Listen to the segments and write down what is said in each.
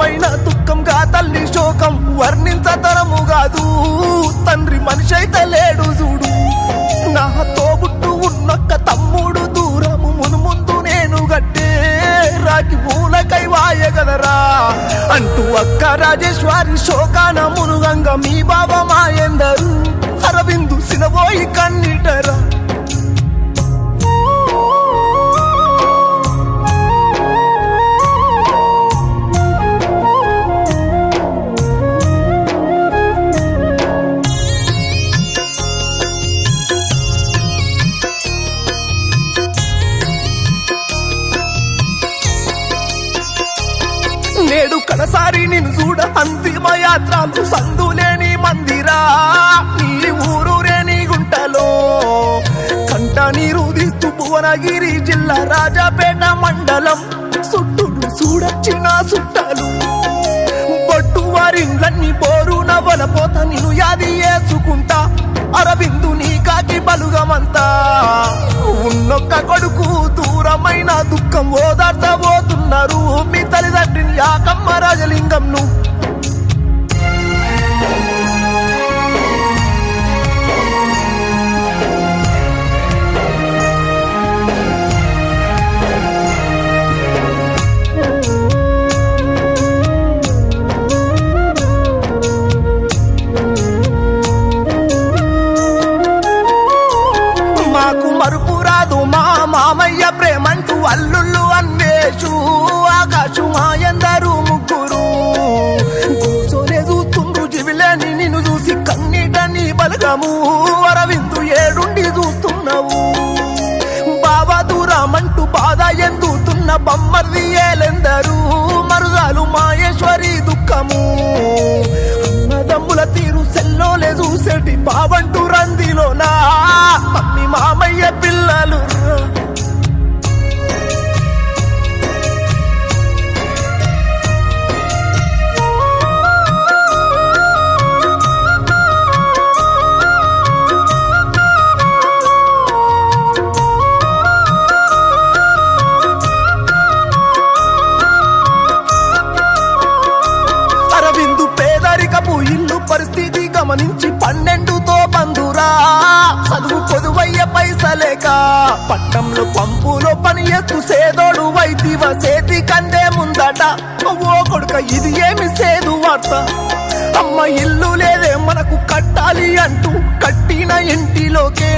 దూరమైన దుఃఖంగా తల్లి శోకం వర్ణించతరము కాదు. తండ్రి మనిషి అయితే లేడు చూడు. నా తోబుట్టు ఉన్నొక్క తమ్ముడు దూరము మునుముందు నేను గట్టే రాకి మూలకై వాయగలరా అంటూ అక్క రాజేశ్వరి శోకాన మునుగంగా మీ బాబా మాయందరు అరవిందు సినబోయి కన్నీటరా. నేడు కడసారి నిన్ను చూడ అంతిమ యాత్రాలు సందులేని మందిరా. నీ ఊరు రేణి గుంటలో కంట నీరు తీస్తూ భువనగిరి జిల్లా రాజాపేట మండలం చుట్టూరు చూడొచ్చిన చుట్టాలు బొట్టు వారిన్లన్నీ బోరు నవ్వలపోత నిన్ను యాది వేసుకుంటా. అరవిందు నీ కాకి బలుగమంతా ఉన్నొక్క కొడుకు దూరమైన దుఃఖం ఓదార్చబోతున్నారు మీ తల్లిదండ్రిని యాకమ్మ రాజలింగంను. మరుపు రాదు మా మామయ్య ప్రేమంటూ అల్లుళ్ళు అన్వేషు ఆకాశు మాయందరు ముగ్గురు కూర్చొనే చూస్తుండ్రు జివిలేని నిన్ను చూసి కన్నీట నీ బలగము. అరవిందు ఏడుండి చూస్తున్నావు బాబా దూరమంటూ బాధ ఎందుతున్న బొమ్మర్ది ఏలెందరు మరుగాలు మాయేశ్వరి దుఃఖము. అన్నదమ్ముల తీరు సెల్లోలే చూసేటి బాబంటూ రందిలోనా మమ్మీ మామయ్య పిల్లలు. అరవిందు పేదరికపు ఇల్లు పరిస్థితి గమనించి 12తో బంధురా చదువు పొదువయ్య పైసలేక పట్టంలో పంపులో పని చేస్తూ సేదోడు వైద్యవ చేతి కందే ముందట. ఓ కొడుక ఇది ఏమి సేదు వార్త అమ్మ ఇల్లు లేదే మనకు కట్టాలి అంటూ కట్టిన ఇంటిలోకే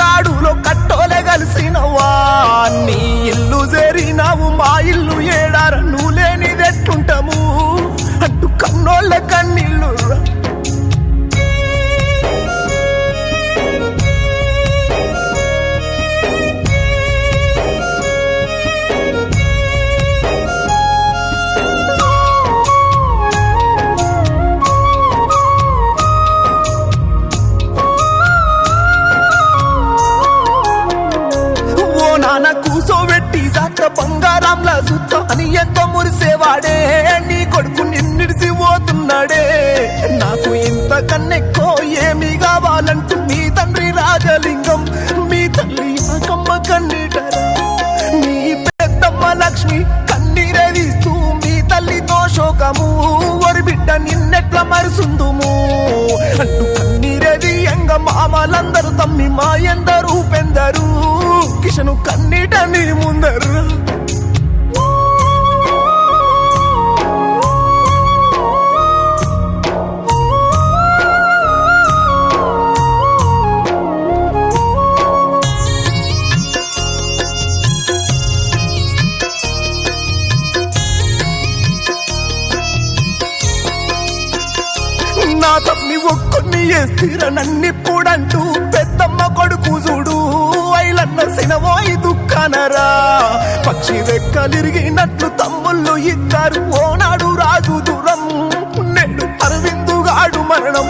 కాడులో కట్టోలే కలిసినవా. నీ ఇల్లు చేరినావు మా ఇల్లు ఏడార నువ్వు లేనిదెట్టుంటాము అంటూ కన్నోళ్ళ కన్నీళ్ళు. నాన్న కూసోబెట్టి జాత బంగారంలా చూస్తా అని ఎంతో మురిసేవాడే నీ కొడుకు నిన్నిడిసి పోతున్నాడే. నాకు ఇంత కన్నెక్కో ఏమి కావాలంటూ మీ తండ్రి రాజలింగం మీ తల్లి యాకమ్మ కన్నీటరా. నీ పెద్దమ్మ లక్ష్మి కన్నీరే తీస్తూ మీ తల్లితో శోకము వరి బిడ్డ నిన్నెట్ల మరుసుందుము అంటూ కన్నీరేది ఎంగ మామలందరూ తమ్మి మా ఎందరూ పెందరు కిషను కన్నీట నీ ముందరు. నా తమ్మి ఒక్కొన్ని వేస్తీరా నన్నిప్పుడంటూ పెద్దమ్మ కొడుకు చూడు ఐలన్న సినవోయి దుఃఖనరా. పక్షి రెక్కలిరిగినట్లు తమ్ముళ్ళు ఇద్దరు ఓనాడు రాజు దూరం నేడు అరవిందుగాడు మరణం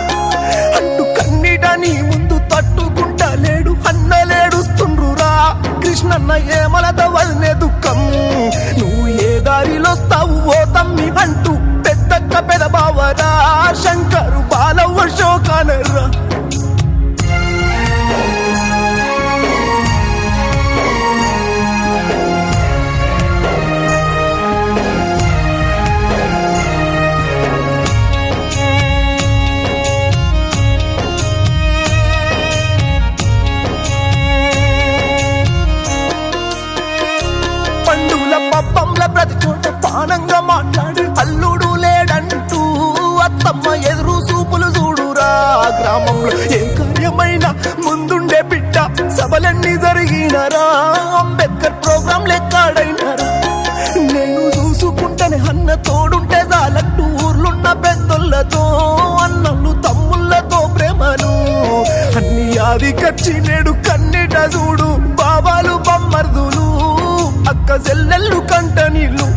అంటూ కన్నీట నీ ముందు తట్టుకుంటా లేడు అన్నలేడుస్తుండ్రురా. కృష్ణన్న ఏమలత వదిలే దుఃఖం నువ్వు ఏ దారిలోస్తావు ఓ తమ్మి అంటూ పెద్దక్క పెదబావరా శంకరు బాలవ్వ శోకానరా. సభలన్నీ జరిగినరా అంబేద్కర్ ప్రోగ్రాం లెక్కాడైనరా నేను చూసుకుంటేనే అన్న తోడుంటే చాలంటూ ఊర్లున్న పెద్దోళ్ళతో అన్నలు తమ్ముళ్ళతో ప్రేమలు అన్ని ఆదికచ్చి నేడు కన్నిట చూడు బాబాలు బమ్మర్దులు అక్క చెల్లెళ్ళు కంట నీళ్ళు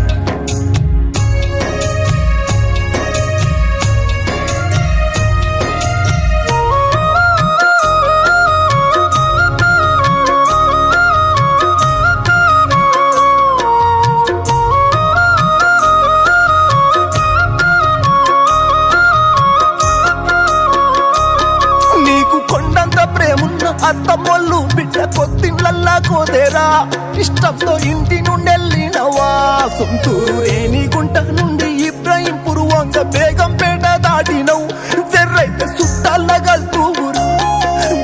అత్తమ్మోళ్ళు బిడ్డ కొత్తిళ్ళల్లా కోదేరా ఇష్టంతో ఇంటి నుండెళ్ళినవా సొంతూరు రేణిగుంట నుండి ఇబ్రాహింపూర్ వంగ బేగంపేట దాటినవు జర్రైతే చుట్టాల గల్తూరు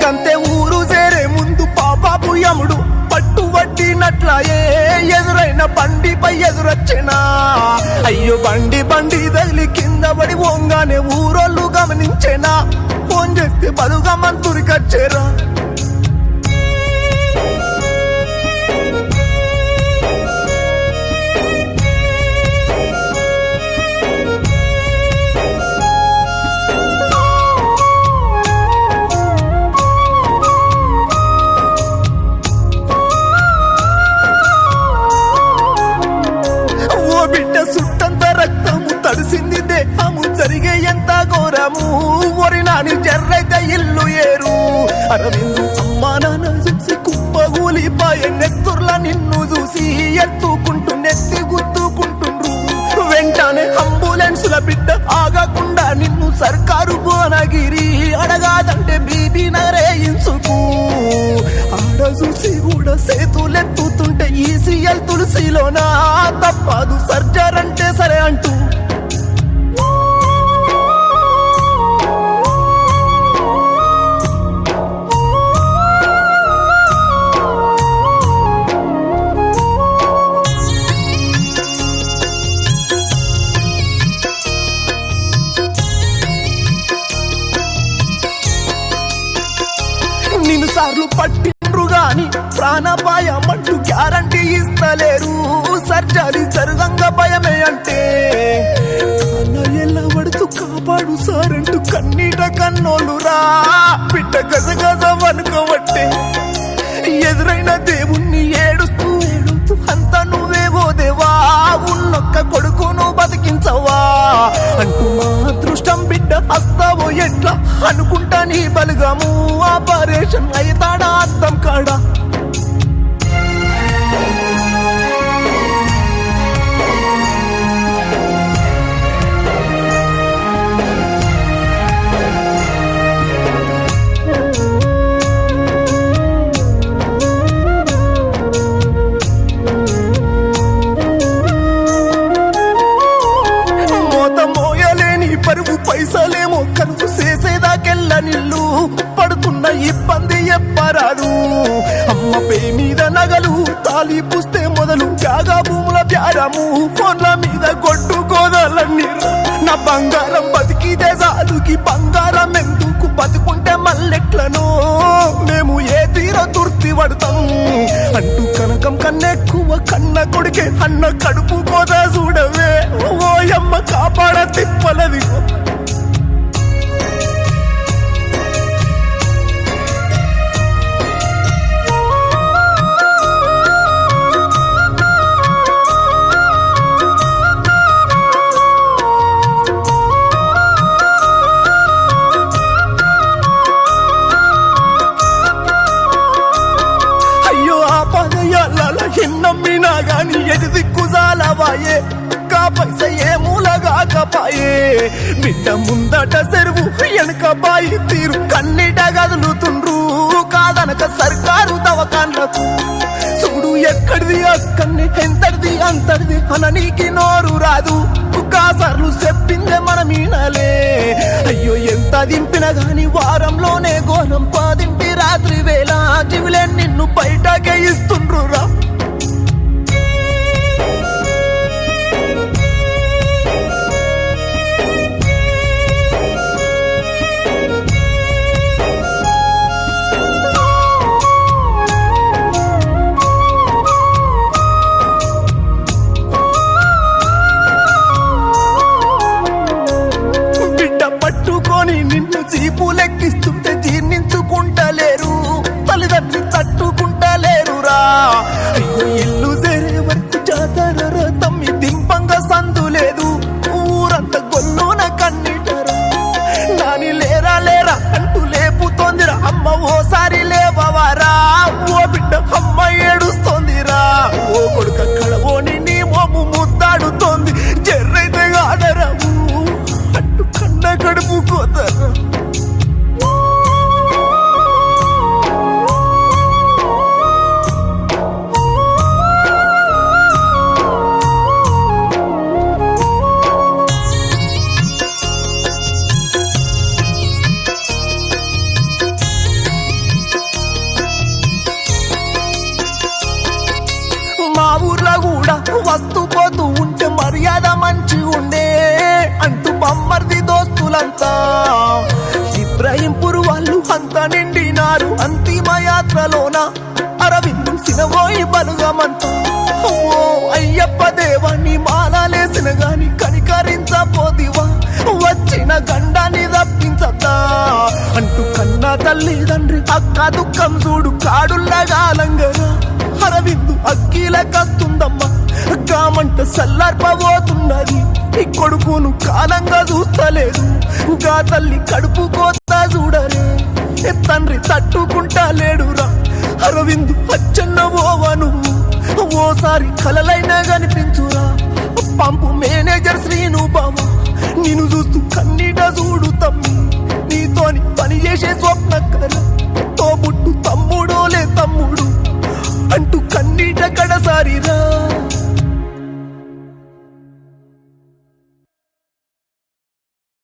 గంతే ఊరు చేరే ముందు పాపాపు యముడు పట్టు వడ్డినట్లాయే ఎదురైన బండిపై ఎదురొచ్చినా అయ్యో బండి తగిలి కింద పడి వంగానే ఊరోళ్ళు గమనించేనా ఫోన్ చేస్తే బలుగా మంతురికొచ్చేరా తడిసింది దేహము జరిగే ఎంత ఘోరము ఒరి నాని జర్రైతే ఇల్లు ఏరు అరవిందు అమ్మా నాన్న చూసి కుప్పగూలిపాయ నెత్తుర్ల నిన్ను చూసి ఎత్తుకుంటూ నెత్తి గుద్దుకుంటుండ్రు వెంటనే అంబులెన్సుల బిడ్డ ఆగకుండా నిన్ను సర్కారు భువనగిరి అడగాదంటే బీబీ నగరే ఇంచుకు ఆడ చూసి కూడా సేతులెత్తుతుంటే ఈసీఎల్ తులసిలోనా తప్పదు సర్జర్ అంటే సరే అంటూ నిన్ను సార్లు పట్టిండ్రు గాని ప్రాణాపాయమంటూ గ్యారంటీ ఇస్తలేరు సర్జరీ జరగంగా భయమే అంటే ఎలా పడుతూ కాపాడు సార్ అంటూ కన్నీట కన్నోళ్ళు రా బిడ్డ గజగజ వనుకోబట్టే ఎదురైన దేవుణ్ణి ఏడుస్తూ అంతా నువ్వేవో దేవా ఉన్నొక్క కొడుకును బతికించవా అంటూ మా అదృష్టం బిడ్డ వస్తావో ఎట్లా అనుకుంటా నీ బలుగము ఆపరేషన్ అయితాడా అర్థం కాడా పైసలేమో కలుపు చేసేదాకెళ్ళ నిల్లు పడుతున్న ఇబ్బంది ఎప్పరాదు అమ్మ పే మీద నగలు తాలి పుస్తే మొదలు జాగా భూముల బ్యారము ఫోన్ల మీద కొట్టు గోదాలన్నీ నా బంగారం బతికితే చాలుకి బంగారం ఎందుకు బతుకుంటే మల్లెట్లను మేము ఏ తీర తుర్తి పడతాం అంటూ కనకం కన్నెక్కువ కన్న కొడుకే అన్న కడుపు కోదా చూడవే ఓయమ్మ కాపాడ తిప్పలది నమ్మినా గాని ఎది దిక్కుజాలవాయే కా పైస ఏ మూలగాకపాయే బిడ్డ ముందట సెరువు వెనక బాయి తీరు కన్నీట గదులుతుండ్రు కాదనక సర్కారు దవకాన్లకు చూడు ఎక్కడిది అక్కడిని ఎంతడిది అంతడిది అననీకి నోరు రాదు కాసార్లు చెప్పిందే మనమీనలే అయ్యో ఎంత దింపిన గాని వారంలోనే ఘోరం పాదింటి రాత్రి వేళ జీవులే నిన్ను బయటకే ఇస్తుండ్రు రా లోకమంతా ఓ అయ్యప్ప దేవా నీ మాలలేసిన గాని కనికరించపోదివా వచ్చిన గండాన్ని తప్పించద్దా అంటూ కన్నా తల్లిదండ్రి అక్క దుఃఖం చూడు కాడుల్లగాలంగరా అరవిందు అక్కీల కస్తుందమ్మా కామంట సల్లార్పబోతున్నది ఈ కొడుకును కాలంగా చూస్తలేదు గా తల్లి కడుపు కోత చూడలే తండ్రి తట్టుకుంటా లేడురా అరవిందు అచ్చన్న ఓవను ఓసారి కలలైనా కనిపించురా పంపు మేనేజర్ శ్రీను బావ